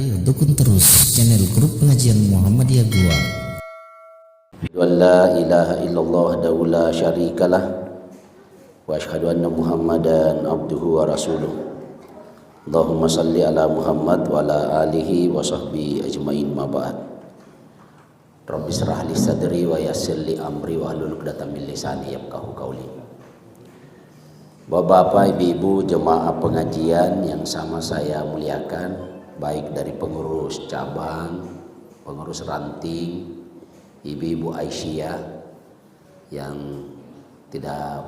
Ayo dukung terus channel grup pengajian Muhammadiyah Goa. La ilaha illallah wahdahu la syarikalah wa asyhadu anna Muhammadan abduhu wa rasuluh. Allahumma salli ala Muhammad wa ala alihi wa sahbihi ajmain ma ba'd. Rabbi shrah li sadri wa yassir li amri wa hlul 'uqdatam min lisani yafqahu qawli. Bapak-bapak, ibu-ibu jemaah pengajian yang sama saya muliakan, baik dari pengurus cabang, pengurus ranting, ibu-ibu Aisyah yang tidak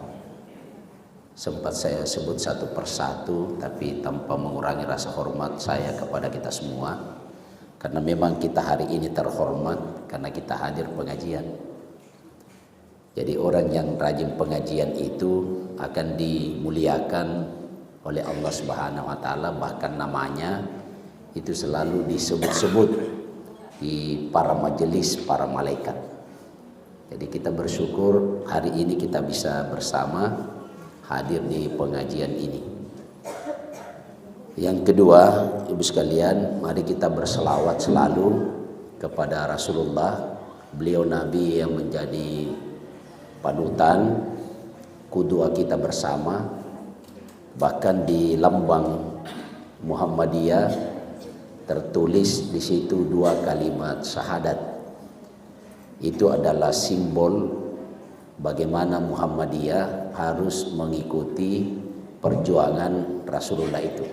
sempat saya sebut satu persatu, tapi tanpa mengurangi rasa hormat saya kepada kita semua, karena memang kita hari ini terhormat karena kita hadir pengajian. Jadi orang yang rajin pengajian itu akan dimuliakan oleh Allah Subhanahu wa taala, bahkan namanya itu selalu disebut-sebut di para majelis para malaikat. Jadi kita bersyukur hari ini kita bisa bersama hadir di pengajian ini. Yang kedua, ibu sekalian, mari kita berselawat selalu kepada Rasulullah, beliau Nabi yang menjadi panutan, kudua kita bersama. Bahkan di lambang Muhammadiyah tertulis di situ dua kalimat syahadat. Itu adalah simbol bagaimana Muhammadiyah harus mengikuti perjuangan Rasulullah itu.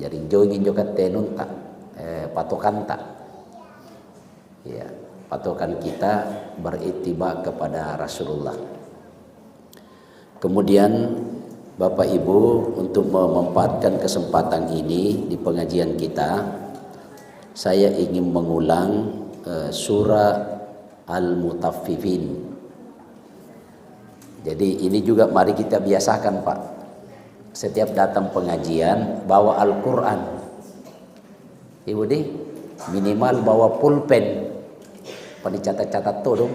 Jadi join jokat tenun tak patokan tak. Ya, patokan kita berittiba kepada Rasulullah. Kemudian Bapak Ibu, untuk memanfaatkan kesempatan ini di pengajian kita, saya ingin mengulang surah Al-Mutaffifin. Jadi ini juga mari kita biasakan, Pak. Setiap datang pengajian bawa Al-Quran. Ibu deh, minimal bawa pulpen. Pada catat-catat tuh dong.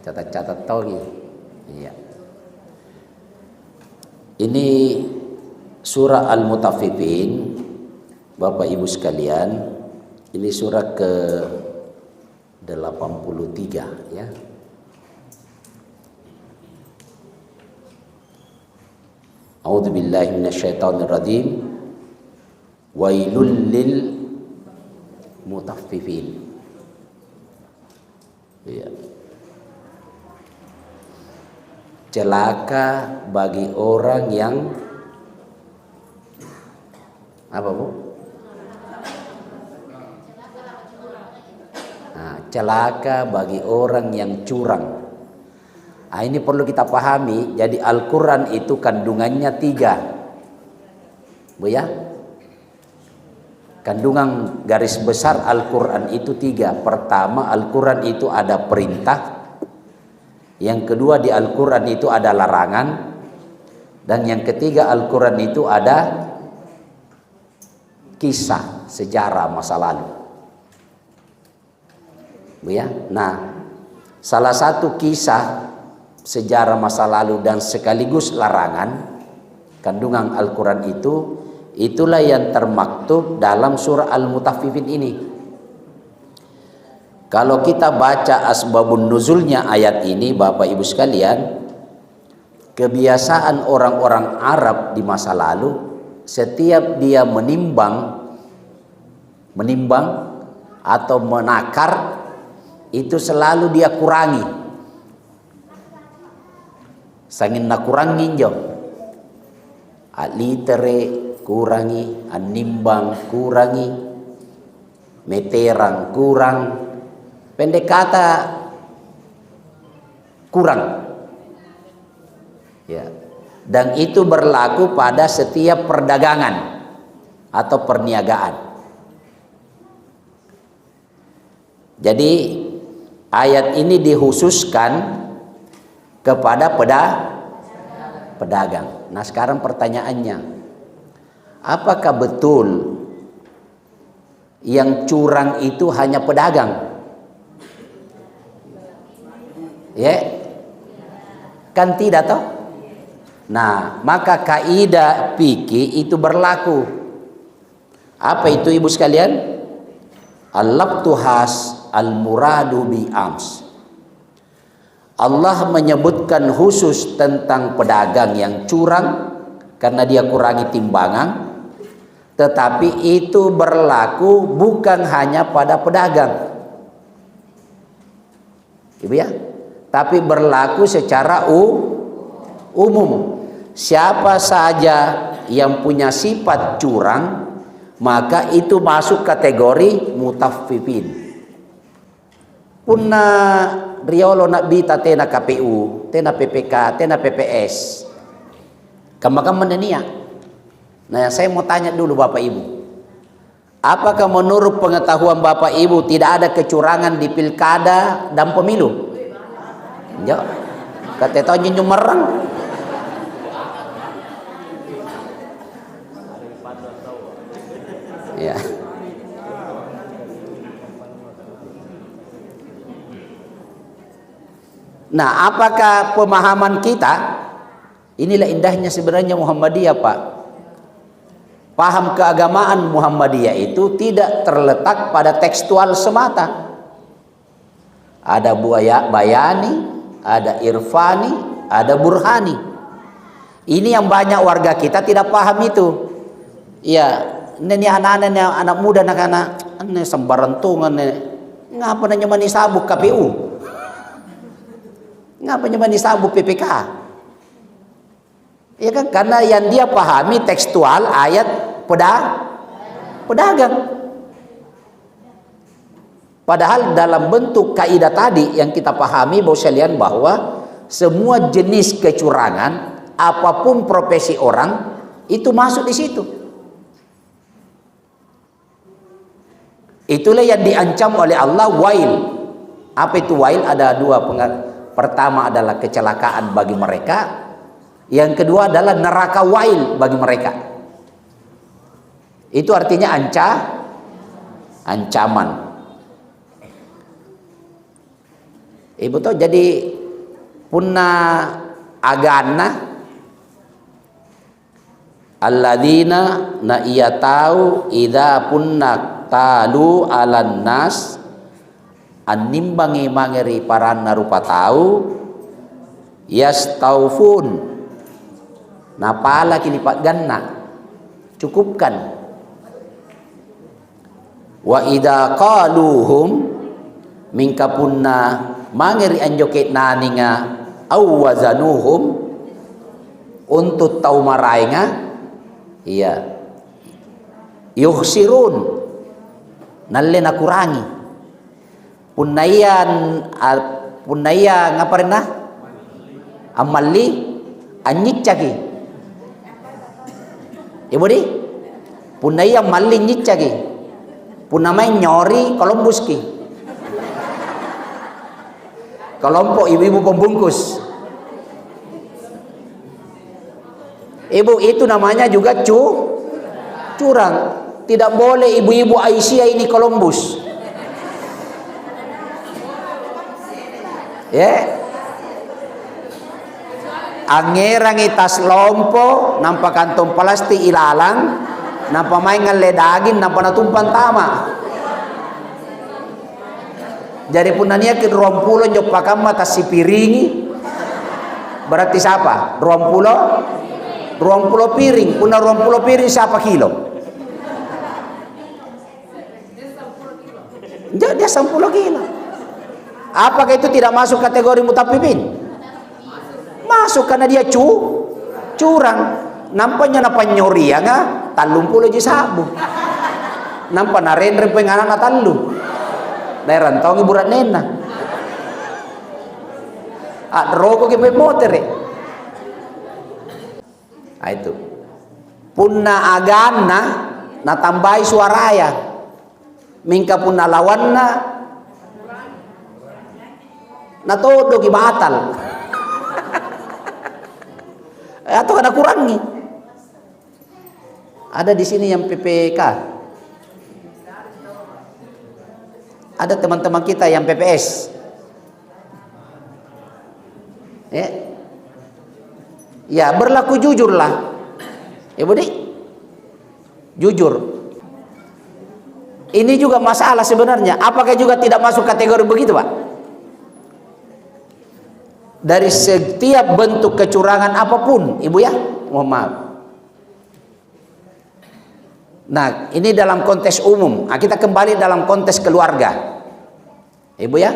Catat-catat tuh gitu. Iya. Ini surah Al-Mutaffifin, Bapak Ibu sekalian, ini surah ke 83 ya. A'udzubillahi minasyaitonirrajim. Wailul lil mutaffifin. Ya. Celaka bagi orang yang apa, Bu? Nah, celaka bagi orang yang curang. Nah, ini perlu kita pahami. Jadi Al-Quran itu kandungannya 3, Bu ya. Kandungan garis besar Al-Quran itu 3. Pertama, Al-Quran itu ada perintah. Yang kedua, di Al-Quran itu ada larangan. Dan yang ketiga, Al-Quran itu ada kisah, sejarah masa lalu. Bu ya. Nah, salah satu kisah sejarah masa lalu dan sekaligus larangan kandungan Al-Quran itu, itulah yang termaktub dalam surah Al-Mutaffifin ini. Kalau kita baca asbabun nuzulnya ayat ini, Bapak Ibu sekalian, kebiasaan orang-orang Arab di masa lalu, setiap dia menimbang atau menakar, itu selalu dia kurangi. Sangin na kurangin jo. Alitere kurangi, animbang kurangi, meterang kurang, pendek kata kurang. Ya. Dan itu berlaku pada setiap perdagangan atau perniagaan. Jadi ayat ini dikhususkan kepada pedagang. Nah, sekarang pertanyaannya, apakah betul yang curang itu hanya pedagang? Ya, kan tidak toh? Nah, maka kaidah fikih itu berlaku. Apa itu ibu sekalian? Al-laqtuhas al-muradu bi ams. Allah menyebutkan khusus tentang pedagang yang curang karena dia kurangi timbangan, tetapi itu berlaku bukan hanya pada pedagang, ibu ya, tapi berlaku secara umum. Siapa saja yang punya sifat curang, maka itu masuk kategori mutaffifin. Punna riolo nak bita tena KPU, tena PPK, tena PPS. Kama-kama nenia. Nah, saya mau tanya dulu Bapak Ibu. Apakah menurut pengetahuan Bapak Ibu tidak ada kecurangan di pilkada dan pemilu? Ya. Kata tahu nyumerang. Ya. Nah, apakah pemahaman kita, inilah indahnya sebenarnya Muhammadiyah, Pak. Paham keagamaan Muhammadiyah itu tidak terletak pada tekstual semata. Ada bayani, ada irfani, ada burhani. Ini yang banyak warga kita tidak paham itu. Ya, ini anak muda, anak-anak, ini sembarantungan, ngapa nanya mani sabuk KPU? Ngapa nanya mani sabuk PPK? Ya kan, karena yang dia pahami tekstual ayat pedagang. Padahal dalam bentuk kaidah tadi yang kita pahami bahwa semua jenis kecurangan, apapun profesi orang, itu masuk di situ. Itulah yang diancam oleh Allah, wail. Apa itu wail? Ada dua. Pertama adalah kecelakaan bagi mereka. Yang kedua adalah neraka wail bagi mereka. Itu artinya ancaman. Ibu tahu, jadi punna agana alladzina na iya tahu idza punna talu alan nas animbangi mangeri paranna rupa tahu yastaufun napala kilipat ganna cukupkan wa idza qaluhum mingkapunna mangeri anjoket naninga awazanuhum untuk tau marainga iya yukhsirun nalle na kurangi punaya ngaparin na amalli anyicagi ibu di punaya malli nyicagi punamai nyori kolombuski kelompok ibu-ibu pembungkus. Ibu, itu namanya juga curang. Tidak boleh ibu-ibu Aisyah ini Columbus. Ya. Angerang itas lompo nampak kantong plastik ilalang, nampak main ngeledagin, nampak natumpan tama. Jadi punanya ke 20 jok pakam mata si piringi. Berarti siapa? 20 piring. Punah 20 piring siapa kilo? Dia 10 kilo. Apakah itu tidak masuk kategori mutaffifin? Masuk karena dia curang. Nampaknya napa nyori ya nga? 30 ji sabu. Nampak naren penganan na talu. Daerah rantau ngiburat nena. Rokok ke motor. Itu. Punna agana na tambahi suaraya. Mingka punna lawanna na todo ki batal. Atau ada kurangi. Ada di sini yang PPK. Ada teman-teman kita yang PPS. Ya. Ya, berlaku jujurlah. Ibu Dik, jujur. Ini juga masalah sebenarnya. Apakah juga tidak masuk kategori begitu, Pak? Dari setiap bentuk kecurangan apapun, Ibu ya, mohon maaf. Nah, ini dalam konteks umum. Nah, kita kembali dalam konteks keluarga. Ibu ya,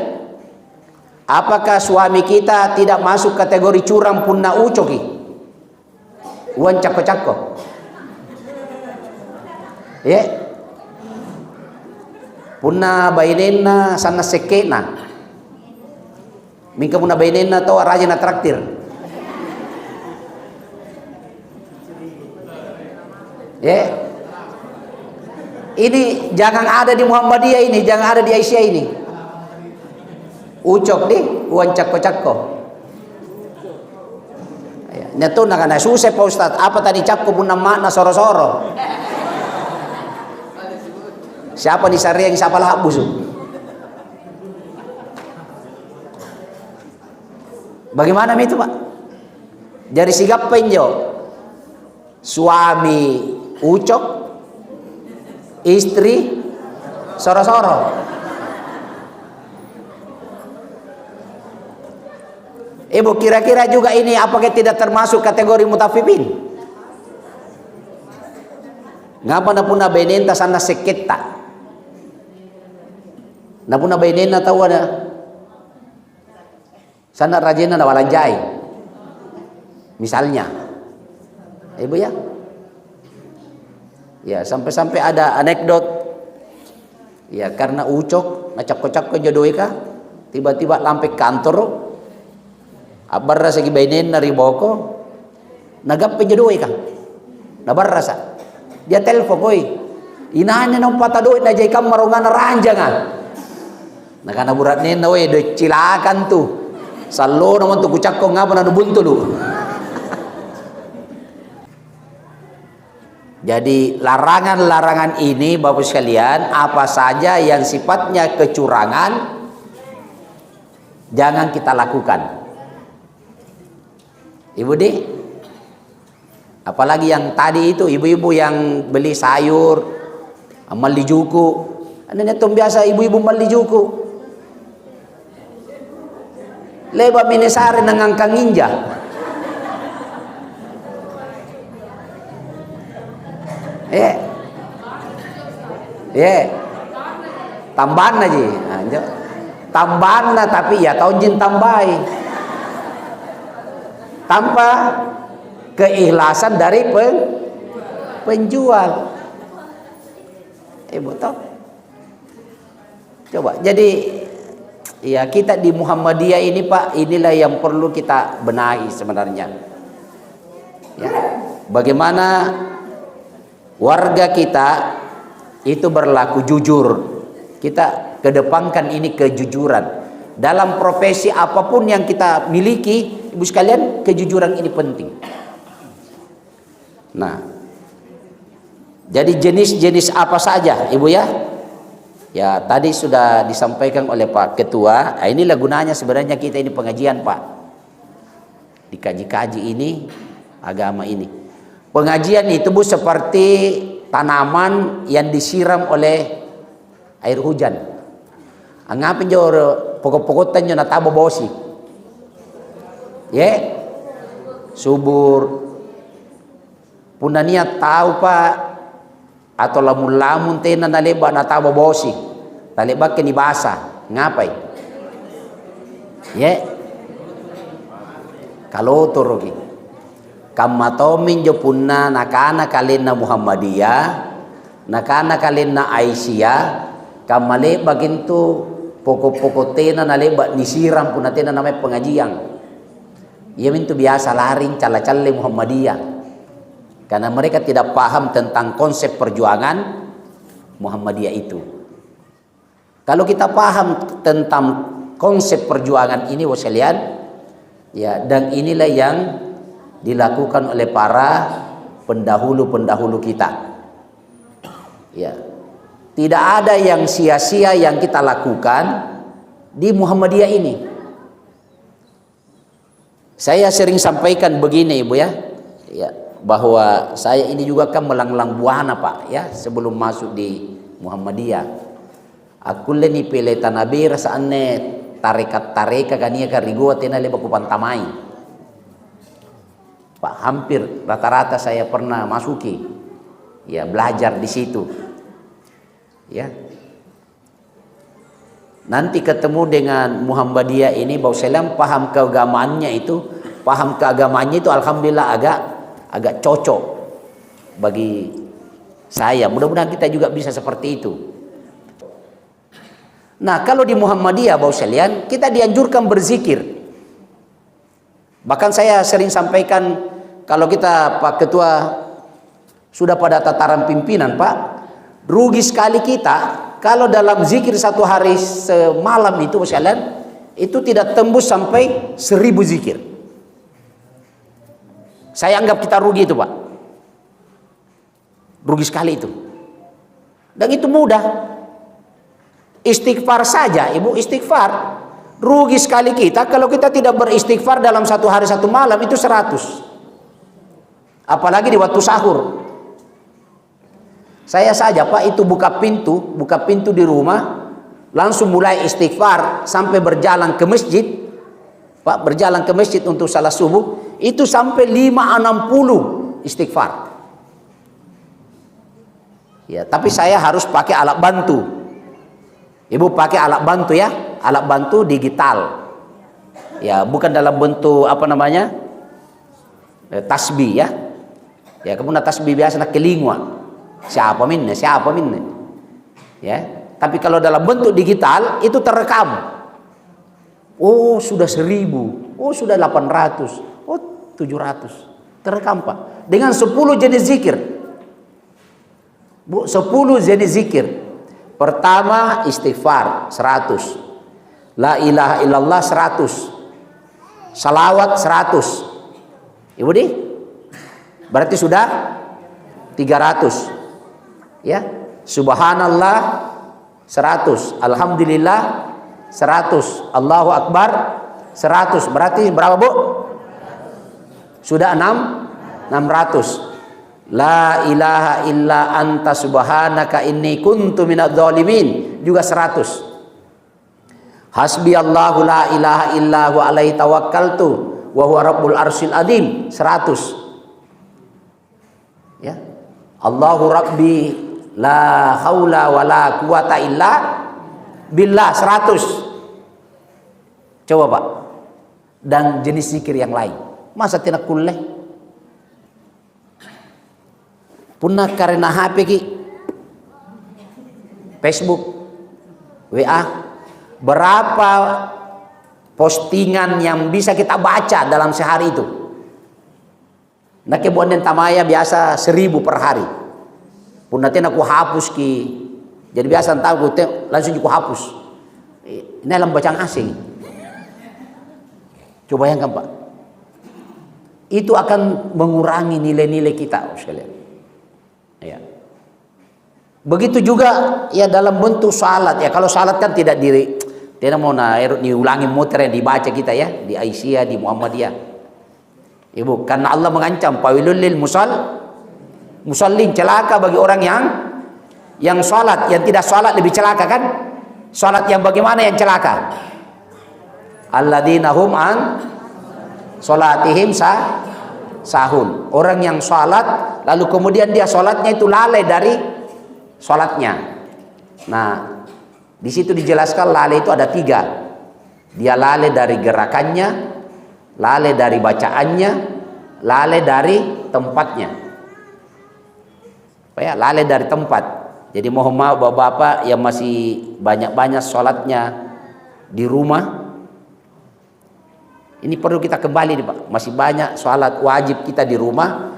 apakah suami kita tidak masuk kategori curang punna ucoki? Wan cako-cako. Ya. Punna bainena sana sekena. Mingka punna bainena to raja na traktir. Ya. Ini jangan ada di Muhammadiyah ini, jangan ada di Aisyah ini. Ucok di, wan cako-cako. Ya, nyato na kana susah Pak Ustaz. Apa tadi cakko punna makna soro-soro? Siapa di sariang siapa lah busu? Bagaimana itu, Pak? Dari sigap penjo. Suami ucok, istri soro-soro. Ibu kira-kira juga ini apakah tidak termasuk kategori mutafifin? Ngapa na puna benenta sana seketa? Na puna benenta tahu ada sana rajena na walanjai. Misalnya. Ibu ya? Ya, sampai-sampai ada anekdot. Ya, karena ucok ngacak-kocak ke jodoh ka, tiba-tiba lampe kantor. Abar segi bainen na riboko. Nagap jodoh ka. Nabar rasa. Dia telepon koy. Inahan na ng patadoit na jay kam marungan na ranja nga. Nakanaburat nina we do cilakan tu. Salo naman tu kucak ko nga pa na nubuntulu. Jadi larangan-larangan ini Bapak sekalian, apa saja yang sifatnya kecurangan jangan kita lakukan. Ibu Dik, apalagi yang tadi itu ibu-ibu yang beli sayur mali juku. Ano netong biasa ibu-ibu mali juku. Leba minesari nangangkang ninja. Tambahan aja. Tambahan na tapi ya tahu jin tambahi. Tanpa keikhlasan dari penjual. Ibu tahu? Coba. Jadi ya kita di Muhammadiyah ini Pak, inilah yang perlu kita benahi sebenarnya. Ya. Bagaimana warga kita itu berlaku jujur. Kita kedepankan ini kejujuran. Dalam profesi apapun yang kita miliki, ibu sekalian, kejujuran ini penting. Nah, jadi jenis-jenis apa saja, ibu ya? Ya, tadi sudah disampaikan oleh Pak Ketua. Nah, inilah gunanya sebenarnya kita ini pengajian, Pak. Dikaji-kaji ini, agama ini. Pengajian itu Bu seperti tanaman yang disiram oleh air hujan. Angapin jo pokok-pokotan jo natabo bosi. Ya. Subur. Puna niat tahu Pak atau lamun-lamun tena naleba natabo bosi. Taleba kini basah. Ngapai? Ya. Kalau turugi. Kamatomin jo punna nakana kalina Muhammadiyah, nakana kalina Aisyah, kamale bagintu pokok-pokok tena naleba nisiram punna tena namanya pengajian. Ia mintu biasa laring cala-cala Muhammadiyah. Karena mereka tidak paham tentang konsep perjuangan Muhammadiyah itu. Kalau kita paham tentang konsep perjuangan ini sekalian, ya, dan inilah yang dilakukan oleh para pendahulu-pendahulu kita. Ya. Tidak ada yang sia-sia yang kita lakukan di Muhammadiyah ini. Saya sering sampaikan begini Ibu ya, bahwa saya ini juga kan melanglang buana Pak ya, sebelum masuk di Muhammadiyah. Aku leni pele tanabi rasaanne tarekat kania karigo tena leba kupantamai. Pak, hampir rata-rata saya pernah masuki, ya belajar di situ, ya. Nanti ketemu dengan Muhammadiyah ini, Bapak Selam paham keagamaannya itu, alhamdulillah agak cocok bagi saya. Mudah-mudahan kita juga bisa seperti itu. Nah, kalau di Muhammadiyah Bapak sekalian, kita dianjurkan berzikir. Bahkan saya sering sampaikan, kalau kita Pak Ketua sudah pada tataran pimpinan Pak, rugi sekali kita kalau dalam zikir satu hari semalam itu Bapak sekalian, itu tidak tembus sampai 1000 zikir. Saya anggap kita rugi itu Pak. Rugi sekali itu. Dan itu mudah. Istighfar saja, Ibu, istighfar. Rugi sekali kita kalau kita tidak beristighfar dalam satu hari satu malam, itu 100. Apalagi di waktu sahur. Saya saja Pak itu buka pintu di rumah, langsung mulai istighfar sampai berjalan ke masjid. Pak, berjalan ke masjid untuk salat subuh, itu sampai 560 istighfar. Ya, tapi saya harus pakai alat bantu. Ibu pakai alat bantu ya, alat bantu digital. Ya, bukan dalam bentuk apa namanya? Tasbih ya. Ya, kemudian tasbih biasa nak kelingua. Siapa minne. Ya, tapi kalau dalam bentuk digital itu terekam. Oh, sudah 1000. Oh, sudah 800. Oh, 700. Terekam Pak. Dengan 10 jenis zikir. Bu, 10 jenis zikir. Pertama istighfar 100. La ilaha illallah 100. Salawat 100. Ibu di? Berarti sudah 300. Ya, subhanallah 100, alhamdulillah 100, Allahu akbar 100. Berarti berapa Bu? Sudah 600. La ilaha illa anta subhanaka inni kuntu minadz zalimin juga 100. Hasbi Allahu la ilaha illa huwa alaihi tawakkaltu wa huwa rabbul arsyil azim 100. Ya. Allahu rabbi la haula wala quwata illa billah 100. Coba Pak. Dan jenis zikir yang lain. Masa tidak kulleh? Punna karena HP ki, Facebook, WA, berapa postingan yang bisa kita baca dalam sehari itu? Nah, kebuanan tamaya biasa 1000 per hari. Pun nanti aku hapus ki. Jadi biasa tahu langsung aku hapus. Ini dalam bacaan asing. Coba bayangkan Pak. Itu akan mengurangi nilai-nilai kita sekalian. Ya. Begitu juga ya dalam bentuk salat ya. Kalau salat kan tidak mau diulangi muter yang dibaca kita ya di Aisyah, di Muhammadiyah. Ibu, karena Allah mengancam fawilul lil musallin, celaka bagi orang yang salat, yang tidak salat lebih celaka kan? Salat yang bagaimana yang celaka? Alladzina hum an salatihim sahun. Orang yang salat lalu kemudian dia salatnya itu lalai dari salatnya. Nah, di situ dijelaskan lalai itu ada 3. Dia lalai dari gerakannya, lalai dari bacaannya, lalai dari tempatnya. Ya, lalai dari tempat. Jadi mohon maaf Bapak-bapak yang masih banyak-banyak sholatnya di rumah. Ini perlu kita kembali nih Pak. Masih banyak sholat wajib kita di rumah,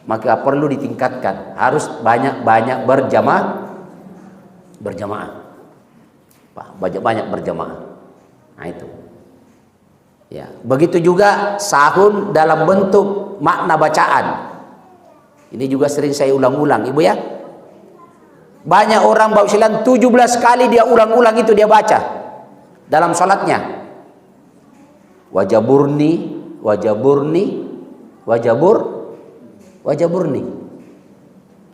maka perlu ditingkatkan. Harus banyak-banyak berjamaah. Pak, banyak-banyak berjamaah. Nah itu. Ya, begitu juga sahun dalam bentuk makna bacaan. Ini juga sering saya ulang-ulang, Ibu ya. Banyak orang Bapak Silan 17 kali dia ulang-ulang itu dia baca dalam salatnya. Wajaburni wajaburni.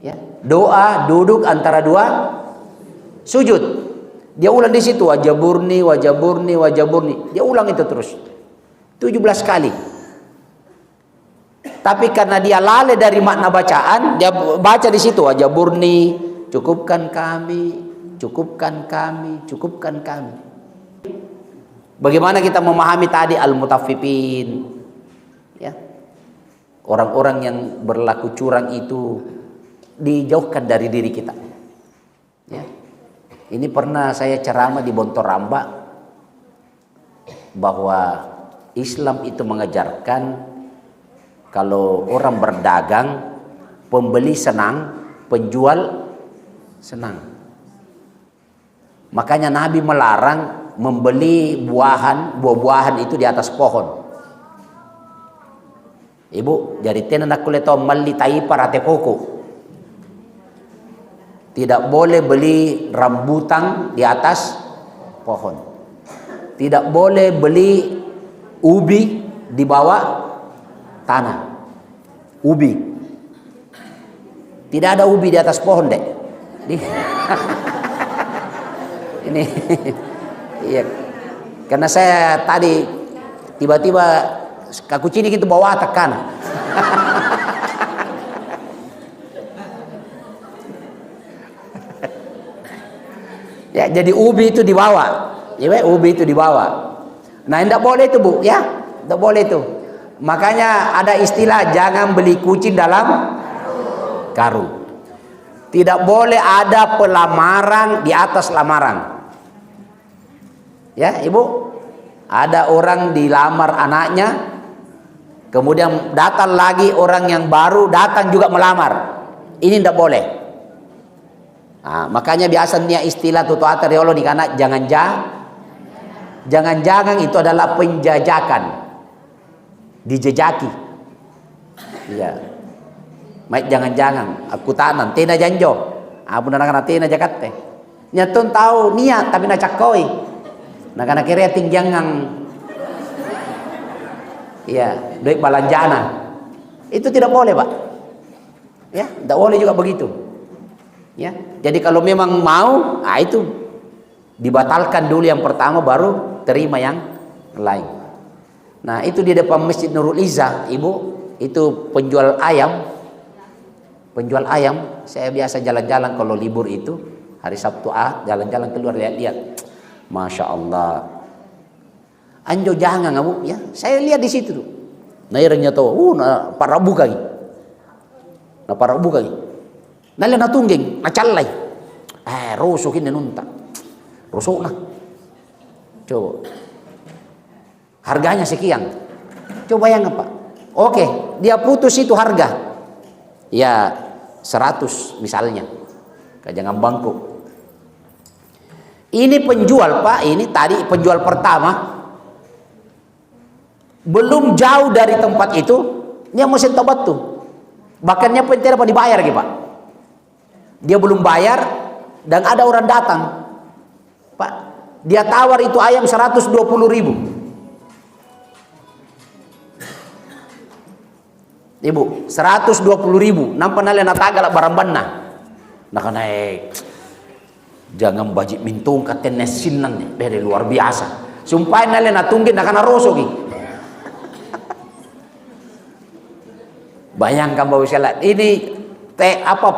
Ya, doa duduk antara dua sujud. Dia ulang di situ wajaburni. Dia ulang itu terus 17 kali. Tapi karena dia lalai dari makna bacaan, dia baca di situ wajaburni, cukupkan kami. Bagaimana kita memahami tadi al-mutaffifin? Ya. Orang-orang yang berlaku curang itu dijauhkan dari diri kita. Ya. Ini pernah saya ceramah di Bontoramba bahwa Islam itu mengajarkan kalau orang berdagang, pembeli senang, penjual senang. Makanya Nabi melarang membeli buah-buahan itu di atas pohon. Ibu, jadi tenan aku leto mali taipa rate koko. Tidak boleh beli rambutan di atas pohon. Tidak boleh beli ubi di bawah tanah. Ubi. Tidak ada ubi di atas pohon, Dek. Ini iya. Karena saya tadi tiba-tiba kakucini gitu bawa tekan. Ya, jadi ubi itu dibawa. Ya, ubi itu dibawa. Nah, tidak boleh itu, Bu, ya. Tidak boleh itu. Makanya ada istilah jangan beli kucing dalam karung. Tidak boleh ada pelamaran di atas lamaran. Ya, Ibu. Ada orang dilamar anaknya, kemudian datang lagi orang yang baru datang juga melamar. Ini tidak boleh. Nah, makanya biasanya istilah tutu ateriolo di kana jangan-jangan itu adalah penjajakan. Dijejaki. Iya. Maik jangan-jangan aku tanan tina janjo. Abu nana tina jakat teh. Nyatun tahu niat tapi na cakoi. Nah karena kira tinggiangan. Iya, duit balanjana. Itu tidak boleh, Pak. Ya, tidak boleh juga begitu. Ya. Jadi kalau memang mau, itu dibatalkan dulu yang pertama baru terima yang lain. Nah, itu di depan Masjid Nurul Izzah, Ibu, itu penjual ayam. Penjual ayam, saya biasa jalan-jalan kalau libur itu, hari Sabtu jalan-jalan keluar lihat-lihat. Masya Allah. Anjo jangan kamu, ya. Saya lihat di situ tuh. Nah, irengnya tuh, parabu kali. Nah, parabu kali. Nalya na tungging, nacalay. Rusukin nunta. Rusuk na. Coba. Harganya sekian. Coba yang apa? Oke, dia putus itu harga. Ya 100 misalnya. Jangan bangku. Ini penjual, Pak, ini tadi penjual pertama. Belum jauh dari tempat itu, dia mesti tobat tuh. Bahkan dia tidak apa dibayar gitu, Pak. Dia belum bayar dan ada orang datang. Pak, dia tawar itu ayam 120.000. Ibu, 120.000. Nampak nalya natagala barang bana. Nah naik. Jangan bajik mintung katen nesinan nih, dari luar biasa. Sumpah nalya natunggin nak kana rosogi. Bayangkan Bapak Ustaz, ini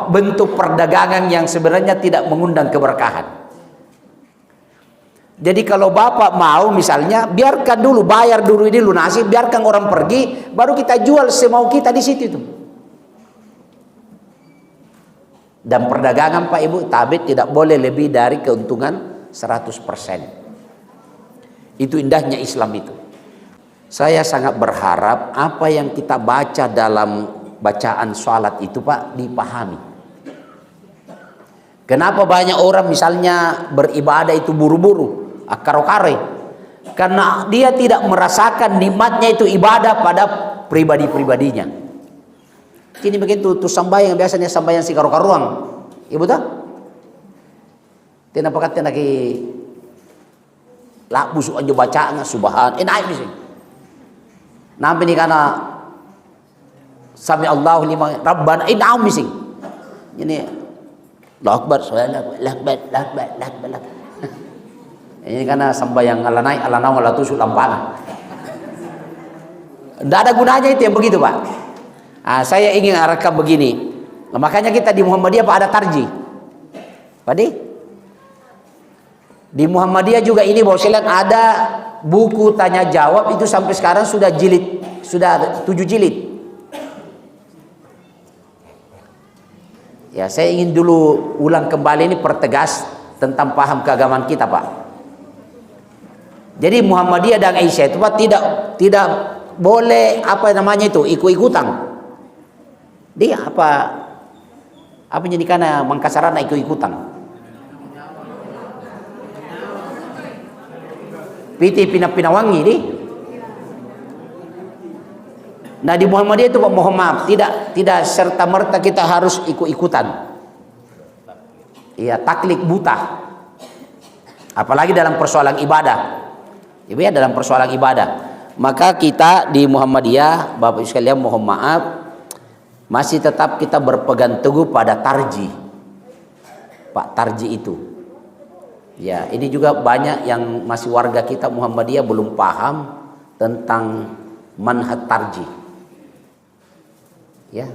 bentuk perdagangan yang sebenarnya tidak mengundang keberkahan. Jadi kalau Bapak mau misalnya biarkan dulu, bayar dulu ini lunasi, biarkan orang pergi, baru kita jual semau kita di situ itu. Dan perdagangan Pak Ibu tabit tidak boleh lebih dari keuntungan 100%. Itu indahnya Islam itu. Saya sangat berharap apa yang kita baca dalam bacaan sholat itu Pak dipahami. Kenapa banyak orang misalnya beribadah itu buru-buru, akar-akare? Karena dia tidak merasakan nikmatnya itu ibadah pada pribadi-pribadinya. Kini begitu tuh sambayang biasanya sambayang si karu-karuang. Ibu tak? Tina pakat tina ki lah busuk aja bacaan subhan. Naik di sini. Nampi ni kana sami Allahu liman Rabbana in'am mising. Ini Allahu Akbar, Akbar. Ini karena sembahyang alanai alanau ala tusuk lampana. Tidak ada gunanya itu yang begitu, Pak. Saya ingin arahkan begini. Makanya kita di Muhammadiyah Pak ada tarji. Pak di Muhammadiyah juga ini bahwa sekalian ada buku tanya jawab itu sampai sekarang sudah 7 jilid. Ya, saya ingin dulu ulang kembali ini pertegas tentang paham keagamaan kita, Pak. Jadi Muhammadiyah dan Aisyah itu Pak tidak boleh apa namanya itu ikut-ikutan. Dia apa jadi karena mangkasarana ikut-ikutan. Piti pinawangi nih. Nah di Muhammadiyah itu Pak, mohon maaf, tidak serta merta kita harus ikut-ikutan. Iya, taklid buta. Apalagi dalam persoalan ibadah. Ibu ya, dalam persoalan ibadah. Maka kita di Muhammadiyah, Bapak Ibu sekalian, mohon maaf, masih tetap kita berpegang teguh pada tarji. Pak, tarji itu. Ya, ini juga banyak yang masih warga kita Muhammadiyah belum paham tentang manhaj tarji. Ya,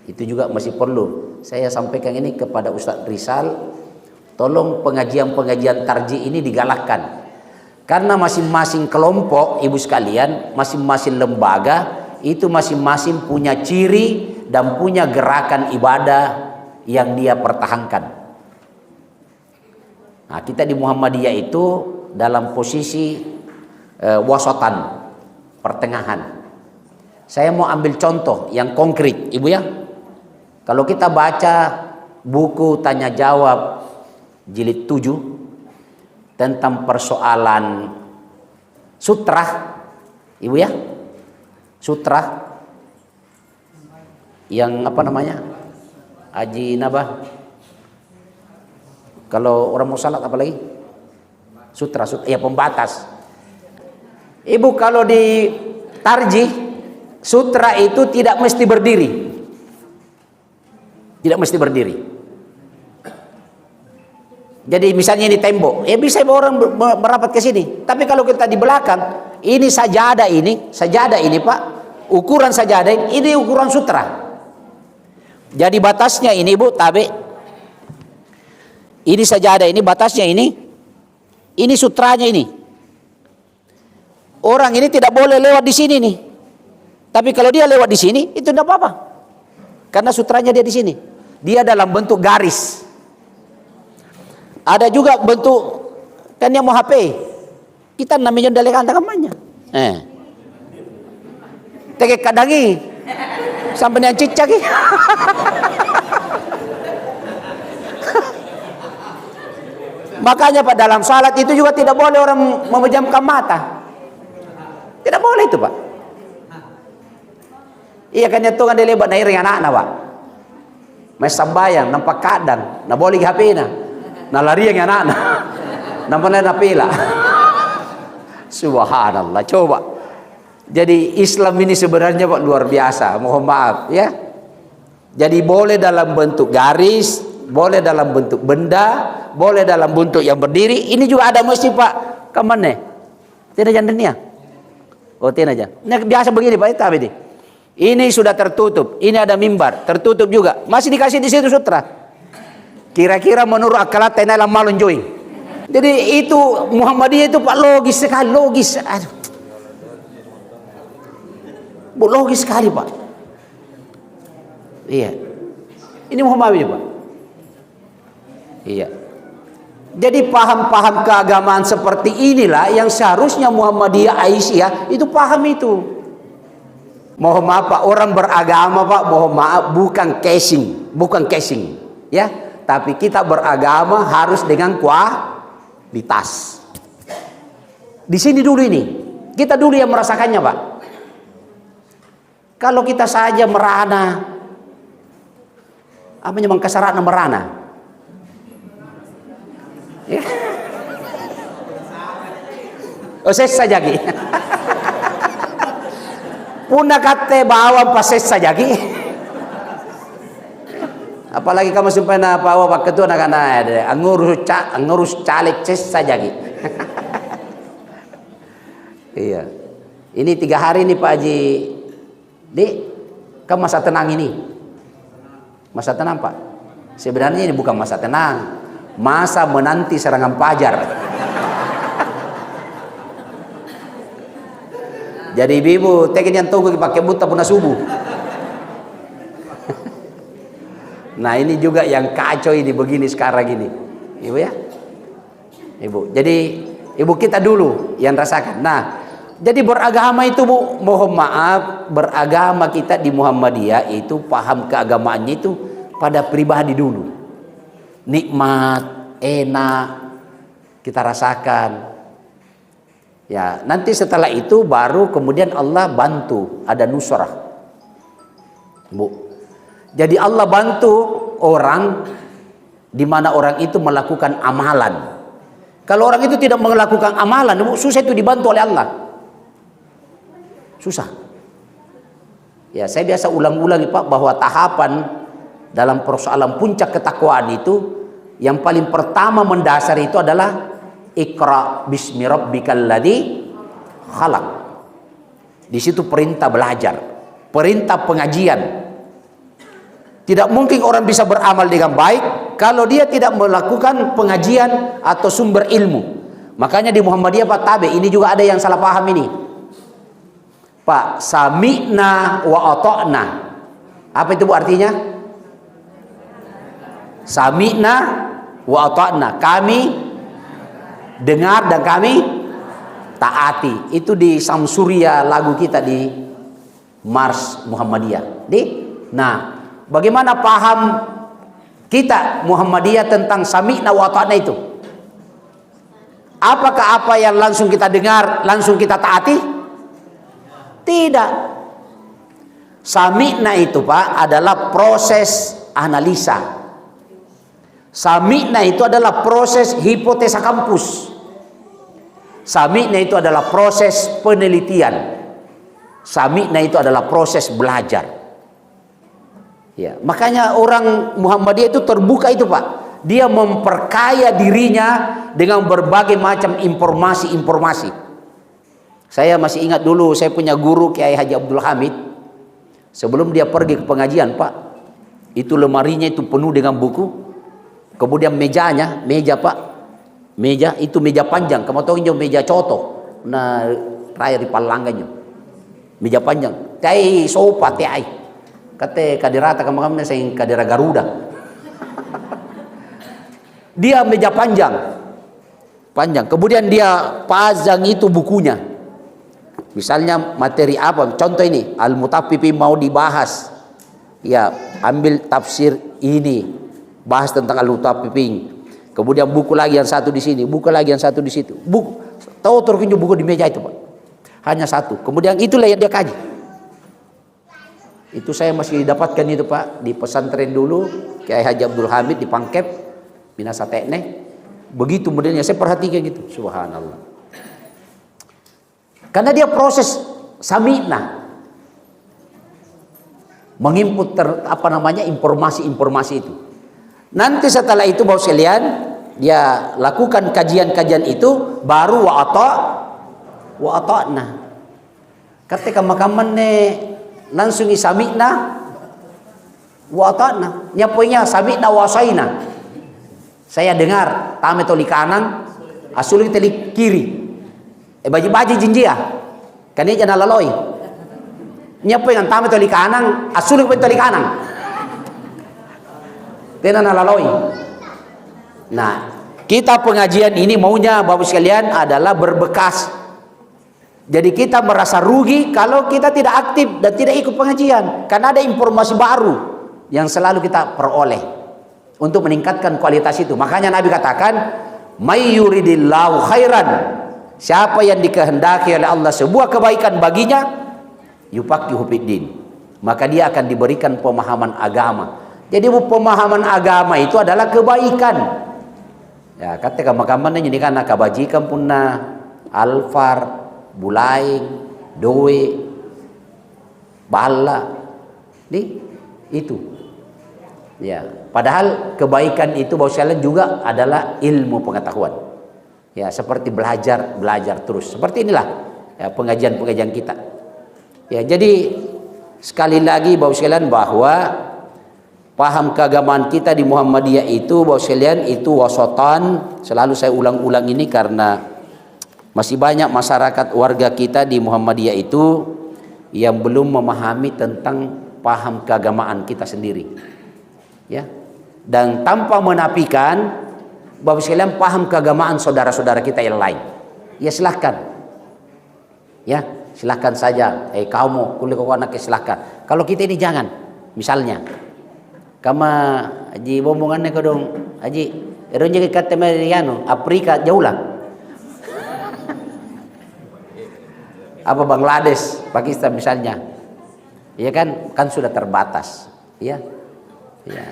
itu juga masih perlu saya sampaikan ini kepada Ustadz Rizal. Tolong pengajian-pengajian tarji ini digalakkan, karena masing-masing kelompok ibu sekalian, masing-masing lembaga itu masing-masing punya ciri dan punya gerakan ibadah yang dia pertahankan. Nah, kita di Muhammadiyah itu dalam posisi wasatan, pertengahan. Saya mau ambil contoh yang konkret, Ibu ya. Kalau kita baca buku tanya jawab jilid 7 tentang persoalan sutra, Ibu ya. Sutra yang apa namanya? Haji Nabah. Kalau orang mau salat apa lagi? Sutra, ya pembatas. Ibu kalau di tarjih sutra itu tidak mesti berdiri. Tidak mesti berdiri. Jadi misalnya ini tembok, ya bisa orang merapat ke sini. Tapi kalau kita di belakang, ini sajadah ini Pak, ukuran sajadah ini ukuran sutra. Jadi batasnya ini Bu, tabe. Ini sajadah ini batasnya ini sutranya ini. Orang ini tidak boleh lewat di sini nih. Tapi kalau dia lewat di sini itu tidak apa-apa. Karena sutranya dia di sini. Dia dalam bentuk garis. Ada juga bentuk kan yang mau HP. Kita namanya dalekan namanya. Tegek kadangi. Sampai yang cicak. Makanya Pak dalam salat itu juga tidak boleh orang memejamkan mata. Tidak boleh itu Pak. Iya kan itu kan dia lebat naik dengan anak-anak Pak. Mas sambayang nampak kadang, na boleh HP na. Na lari yang anak-anak. Nampak na pila. Subhanallah, coba. Jadi Islam ini sebenarnya Pak luar biasa, mohon maaf ya. Jadi boleh dalam bentuk garis, boleh dalam bentuk benda, boleh dalam bentuk yang berdiri. Ini juga ada mesti Pak. Kemana? Tidak jangan dunia. Oh tidak aja. Ini biasa begini Pak, tapi ini. Ini sudah tertutup. Ini ada mimbar, tertutup juga. Masih dikasih di situ sutra. Kira-kira menurut akalat tenaga malun join. Jadi itu Muhammadiyah itu Pak logis sekali, logis. Aduh. Logis sekali Pak. Iya. Ini Muhammadiyah Pak. Iya. Jadi paham-paham keagamaan seperti inilah yang seharusnya Muhammadiyah Aisyah itu paham itu. Mohon maaf Pak, orang beragama Pak, mohon maaf bukan casing, ya. Tapi kita beragama harus dengan kualitas. Di sini dulu ini, kita dulu yang merasakannya Pak. Kalau kita saja merana, apa namanya mangkasarana merana, ya. Oh saya saja gitu. Puna kate bawa pases saja ki. Apalagi kamu sampai na bawa pak ketua nak ada ngurus caleg ces saja ki. Iya. Ini 3 hari nih Pak Haji. Dik, kamu masa tenang ini. Masa tenang Pak. Sebenarnya ini bukan masa tenang. Masa menanti serangan fajar. Jadi ibu tekin yang tunggu pakai buta punah subuh. Nah ini juga yang kacau ini begini sekarang ini. Ibu ya. Ibu. Jadi ibu kita dulu yang rasakan. Nah, jadi beragama itu Bu, mohon maaf, beragama kita di Muhammadiyah itu paham keagamaannya itu pada pribadi dulu. Nikmat, enak kita rasakan. Ya, nanti setelah itu baru kemudian Allah bantu, ada nusrah. Bu. Jadi Allah bantu orang di mana orang itu melakukan amalan. Kalau orang itu tidak melakukan amalan, susah itu dibantu oleh Allah. Susah. Ya, saya biasa ulang-ulangi Pak bahwa tahapan dalam persoalan puncak ketakwaan itu yang paling pertama mendasar itu adalah Iqra bismi rabbikal ladzi khalaq. Di situ perintah belajar, perintah pengajian. Tidak mungkin orang bisa beramal dengan baik kalau dia tidak melakukan pengajian atau sumber ilmu. Makanya di Muhammadiyah Pak Tabe ini juga ada yang salah paham ini. Pak, sami'na wa ata'na. Apa itu Bu artinya? Sami'na wa ata'na. Kami dengar dan kami taati. Itu di Samsuria lagu kita di Mars Muhammadiyah. Nah, bagaimana paham kita Muhammadiyah tentang sami'na wa ta'na itu? Apakah apa yang langsung kita dengar langsung kita taati? Tidak. Sami'na itu Pak adalah proses analisa. Sami'na itu adalah proses hipotesa kampus. Sami'na itu adalah proses penelitian. Sami'na itu adalah proses belajar. Ya, makanya orang Muhammadiyah itu terbuka itu Pak. Dia memperkaya dirinya dengan berbagai macam informasi-informasi. Saya masih ingat dulu saya punya guru Kiai Haji Abdul Hamid. Sebelum dia pergi ke pengajian Pak, itu lemarinya itu penuh dengan buku. Kemudian meja Pak, meja itu meja panjang. Kamu tahu ini meja coto. Nah, raya di palanggannya. Meja panjang. Tai sopa tai. Kata kadirata kamu saya kadira Garuda. Dia meja panjang. Kemudian dia pasang itu bukunya. Misalnya materi apa? Contoh ini, Al-Mutaffifi mau dibahas. Ya, ambil tafsir ini, bahas tentang Al-Mutaffifi. Kemudian buku lagi yang satu di sini, buku lagi yang satu di situ. Buku, tahu terkunci buku di meja itu Pak. Hanya satu. Kemudian itulah yang dia kaji. Itu saya masih dapatkan itu Pak di pesantren dulu, Kiai Haji Abdul Hamid di Pangkep, Minasa Tekne. Begitu modelnya saya perhatikan gitu. Subhanallah. Karena dia proses sami'na. Menginput informasi-informasi itu. Nanti setelah itu Bapak sekalian, dia lakukan kajian-kajian itu baru wa ata'na. Ketika makaman langsung sami'na wa ata'na. Nyapoinya sami'na wa asaina. Saya dengar tame toli kanan, asuli teli kiri. Baji-baji jinjia. Kan ini jangan laloi. Nyapoy yang tame toli kanan, asuli toli kanan. Tenan laloi. Nah, kita pengajian ini maunya Bapak sekalian adalah berbekas. Jadi kita merasa rugi kalau kita tidak aktif dan tidak ikut pengajian. Karena ada informasi baru yang selalu kita peroleh untuk meningkatkan kualitas itu. Makanya Nabi katakan, "May yuridillahu khairan." Siapa yang dikehendaki oleh Allah sebuah kebaikan baginya, yufaqihu fiddin. Maka dia akan diberikan pemahaman agama. Jadi pemahaman agama itu adalah kebaikan. Ya, ketika makamannya ini kan kabajikan punna alfar, bulaing, doe. bala, itu. Ya, padahal kebaikan itu Bapak sekalian juga adalah ilmu pengetahuan. Ya, seperti belajar terus. Seperti inilah ya, pengajian kita. Ya, jadi sekali lagi Bapak sekalian bahwa paham keagamaan kita di Muhammadiyah itu Bapak sekalian itu wasatan. Selalu saya ulang-ulang ini karena masih banyak masyarakat warga kita di Muhammadiyah itu yang belum memahami tentang paham keagamaan kita sendiri. Ya. Dan tanpa menafikan Bapak sekalian paham keagamaan saudara-saudara kita yang lain. Ya silahkan. Ya, silahkan saja. Kamu kuliah kau anak silahkan. Kalau kita ini jangan. Misalnya, kama Haji bombongannya kau dong, Haji, eron jadi kata Mariano, Afrika jauh lah. Apa Bangladesh, Pakistan misalnya. Ya kan sudah terbatas. Ya. Ya.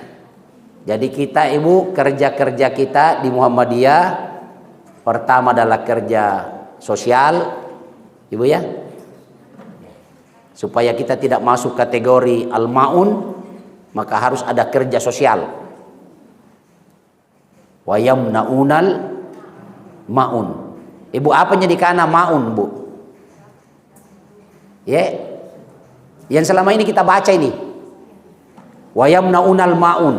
Jadi kita ibu kerja kita di Muhammadiyah pertama adalah kerja sosial, ibu ya, supaya kita tidak masuk kategori al-maun maka harus ada kerja sosial. Wa yamnaunal maun. Ibu apanya di kana maun bu? Ya, yang selama ini kita baca ini. Wa yamnaunal maun.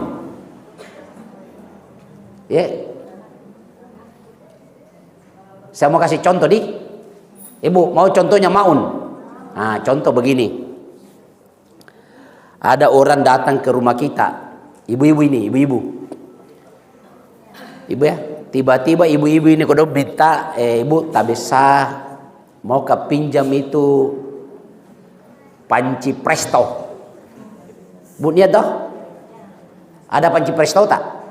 Ya. Saya mau kasih contoh Ibu, mau contohnya maun. Nah, contoh begini. Ada orang datang ke rumah kita. Ibu-ibu ini, ibu-ibu. Ibu ya, tiba-tiba ibu-ibu ini kalau minta, ibu tak bisa mau pinjam itu panci presto. Bu lihat toh? Ada panci presto tak?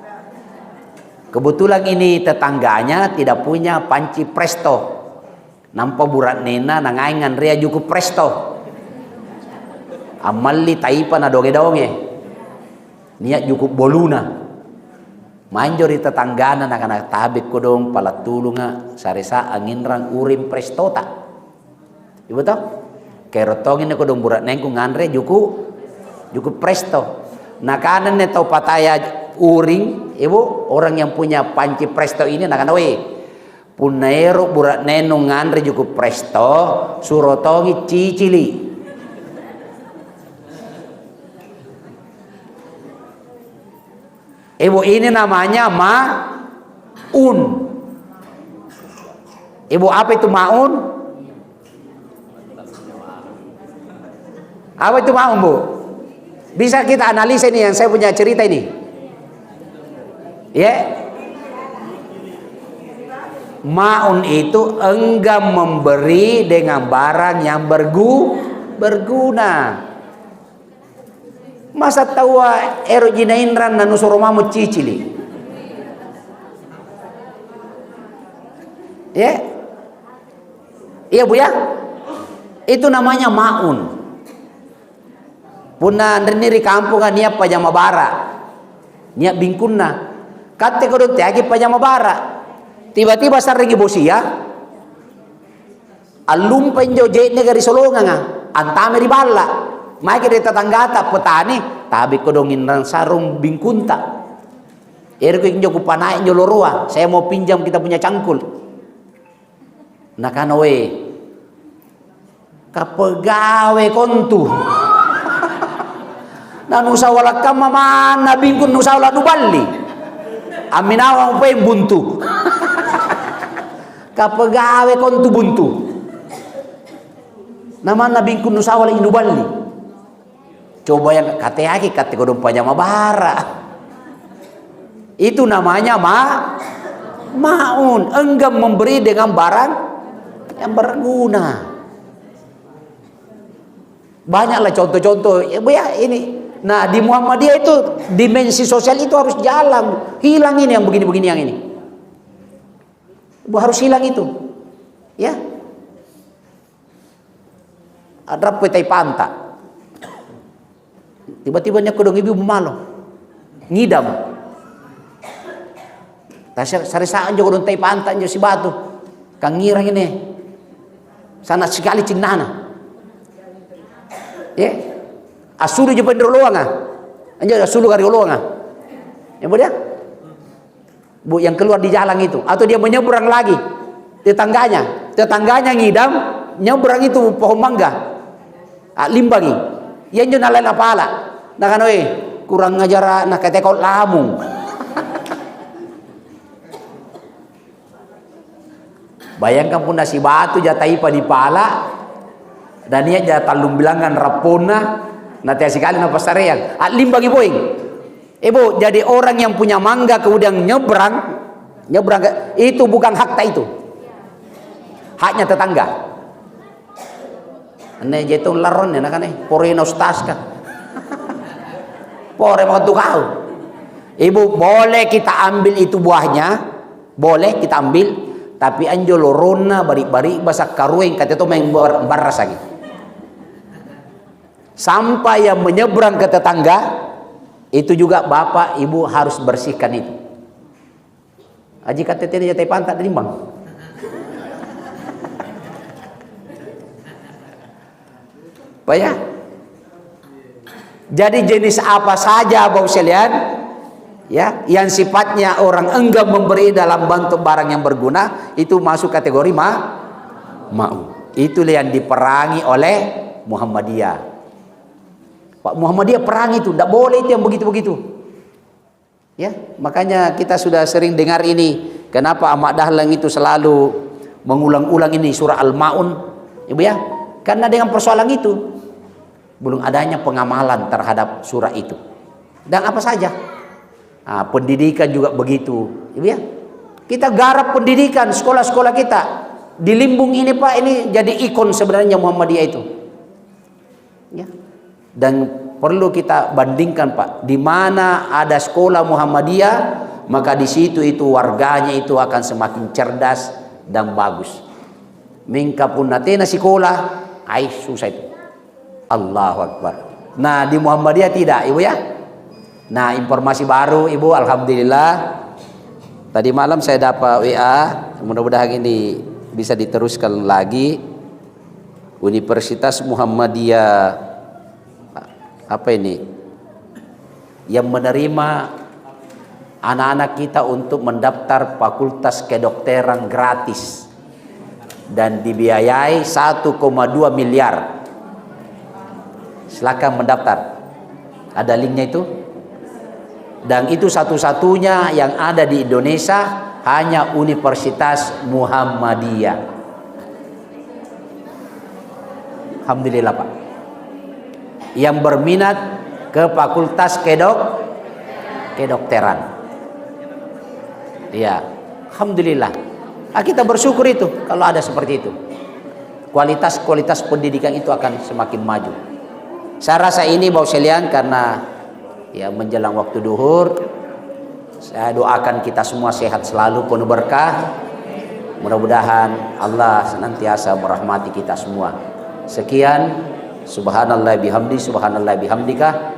Kebetulan ini tetangganya tidak punya panci presto. Nampak burat nena nangaingan rea cukup presto. Amalli taipa na doge-doge. Niat cukup boluna. Manjori tetanggana nak tabik ko dong palatulunga saresa angin rang urim presto tak. Ibu tahu? Kerotongin ko dong burat nengku nganre cukup presto. Nakanan ne tau pataya uring, ibu orang yang punya panci presto ini nak punaero burat neno ngandre cukup presto surotongi cicili. Ibu ini namanya maun. Ibu apa itu maun? Apa itu maun bu? Bisa kita analisa ini yang saya punya cerita ini. Ya. Maun itu enggan memberi dengan barang yang berguna. Masa tahu ero jinainran nanu soromamu cicili. Ya. Iya bu ya. Itu namanya maun. Puna niri kampung niat pajama bara. Niat bingkunna. Kate kodok tiagi pajama bara. Tiba-tiba sarigi bosia. Alum penjo jene gari solongan antame di balla. Mai kede tetanggata petani tabi kodongin nang sarung bingkunta. Erko injo ku panai injo loroa. Saya mau pinjam kita punya cangkul. Nakana we. Kapegawe kontu. Nanu sawala kama mana bingkun nu sawala nu balli. Aminawa pe buntu. Kapegawe kontu buntu. Nama nabi kun nusawala inuballi. Coba yang kateaki kate kodong pajama bara. Itu namanya maun, enggan memberi dengan barang yang berguna. Banyaklah contoh-contoh. Ya ini. Nah di Muhammadiyah itu dimensi sosial itu harus jalan. Hilang ini yang begini-begini yang ini. Harus hilang itu. Ya. Ada petai panta. Tiba-tiba nya kodong ibu malo. Ngidam. Saresaan jo kodong tai panta jo si batu. Kang ngirang ini. Sana sekali cinnana. Ya. Asulu je pendro luang ah. Anja asulu kari luang ah. Ya Bu dia? Bu yang keluar di jalan itu atau dia menyeberang lagi tetangganya ngidam nyeberang itu pohon mangga. Limbangi. Yang jo nalala pala. Nah kan kurang ngajar nak ketekol lamung. Bayangkan pun nasi batu jatai pa di pala dan ia jatah lumbilangan rapona nanti sekali napa sareang limbangi poing. Ibu jadi orang yang punya mangga kemudian nyebrang itu bukan hak tak itu. Haknya tetangga. Ane jetong laron ya kan porena ustaz kan. Pore waktu kau. Ibu boleh kita ambil itu buahnya, boleh kita ambil. Tapi anjo lorona bari-bari basak karueng kata itu main baras lagi. Sampai yang menyeberang ke tetangga itu juga bapak ibu harus bersihkan itu. Aji kata ini jatai pantat limbang. Apa ya? Jadi jenis apa saja Bapak sekalian? Ya, yang sifatnya orang enggan memberi dalam bentuk barang yang berguna itu masuk kategori mau. Itulah yang diperangi oleh Muhammadiyah. Pak Muhammadiyah perang itu, tidak boleh itu yang begitu-begitu. Ya, makanya kita sudah sering dengar ini. Kenapa Ahmad Dahlan itu selalu mengulang-ulang ini surah Al-Maun, Ibu ya? Karena dengan persoalan itu belum adanya pengamalan terhadap surah itu. Dan apa saja? Nah, pendidikan juga begitu, Ibu ya. Kita garap pendidikan sekolah-sekolah kita. Di Limbung ini Pak, ini jadi ikon sebenarnya Muhammadiyah itu. Ya. Dan perlu kita bandingkan Pak, di mana ada sekolah Muhammadiyah, maka di situ itu warganya itu akan semakin cerdas dan bagus. Mingka pun natena sekolah, susah itu. Allahu Akbar. Nah, di Muhammadiyah tidak, Ibu ya. Nah, informasi baru Ibu, alhamdulillah. Tadi malam saya dapat WA, mudah-mudahan ini bisa diteruskan lagi. Universitas Muhammadiyah apa ini? Yang menerima anak-anak kita untuk mendaftar fakultas kedokteran gratis dan dibiayai 1,2 miliar. Silakan mendaftar. Ada linknya itu. Dan itu satu-satunya yang ada di Indonesia, hanya Universitas Muhammadiyah. Alhamdulillah Pak. Yang berminat ke fakultas kedokteran. Ya, alhamdulillah. Kita bersyukur itu kalau ada seperti itu. Kualitas pendidikan itu akan semakin maju. Saya rasa ini Bapak sekalian, karena ya menjelang waktu duhur, saya doakan kita semua sehat selalu, penuh berkah. Mudah-mudahan Allah senantiasa merahmati kita semua. Sekian, subhanallah bihamdi, subhanallah bihamdika,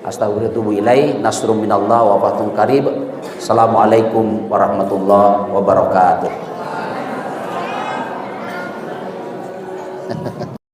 astagfirullahaladzim, nasrum minallah wa fathun qarib. Assalamualaikum warahmatullahi wabarakatuh.